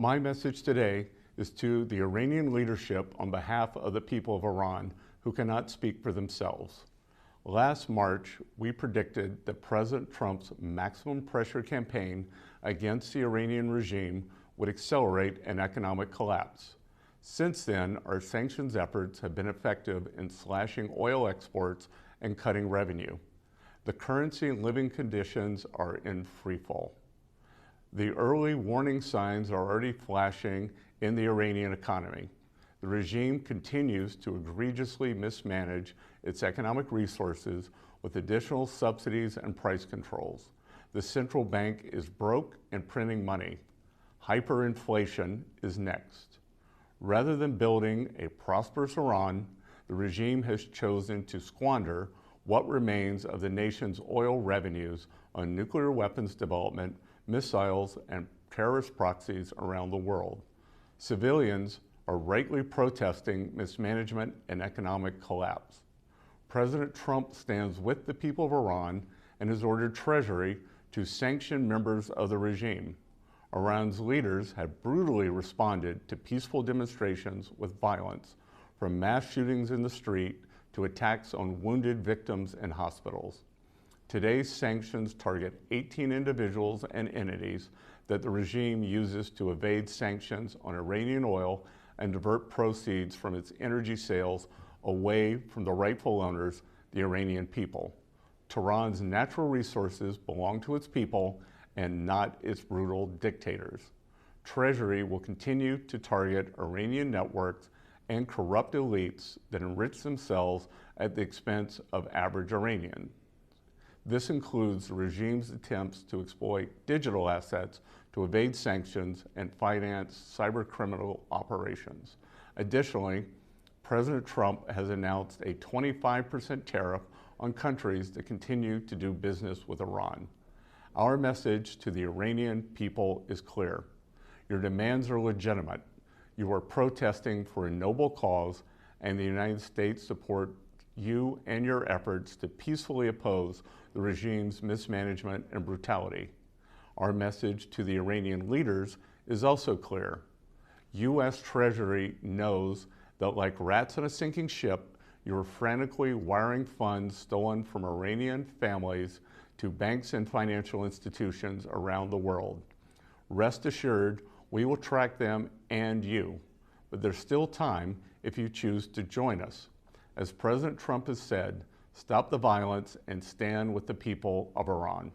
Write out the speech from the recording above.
My message today is to the Iranian leadership on behalf of the people of Iran who cannot speak for themselves. Last March, we predicted that President Trump's maximum pressure campaign against the Iranian regime would accelerate an economic collapse. Since then, our sanctions efforts have been effective in slashing oil exports and cutting revenue. The currency and living conditions are in freefall. The early warning signs are already flashing in the Iranian economy. The regime continues to egregiously mismanage its economic resources with additional subsidies and price controls. The central bank is broke and printing money. Hyperinflation is next. Rather than building a prosperous Iran, the regime has chosen to squander what remains of the nation's oil revenues on nuclear weapons development, missiles, and terrorist proxies around the world. Civilians are rightly protesting mismanagement and economic collapse. President Trump stands with the people of Iran and has ordered Treasury to sanction members of the regime. Iran's leaders have brutally responded to peaceful demonstrations with violence, from mass shootings in the street to attacks on wounded victims in hospitals. Today's sanctions target 18 individuals and entities that the regime uses to evade sanctions on Iranian oil and divert proceeds from its energy sales away from the rightful owners, the Iranian people. Tehran's natural resources belong to its people and not its brutal dictators. Treasury will continue to target Iranian networks and corrupt elites that enrich themselves at the expense of average Iranians. This includes the regime's attempts to exploit digital assets to evade sanctions and finance cybercriminal operations. Additionally, President Trump has announced a 25% tariff on countries that continue to do business with Iran. Our message to the Iranian people is clear. Your demands are legitimate. You are protesting for a noble cause, and the United States supports you and your efforts to peacefully oppose the regime's mismanagement and brutality. Our message to the Iranian leaders is also clear. U.S. Treasury knows that like rats on a sinking ship, you are frantically wiring funds stolen from Iranian families to banks and financial institutions around the world. Rest assured, we will track them and you, but there's still time if you choose to join us. As President Trump has said, stop the violence and stand with the people of Iran.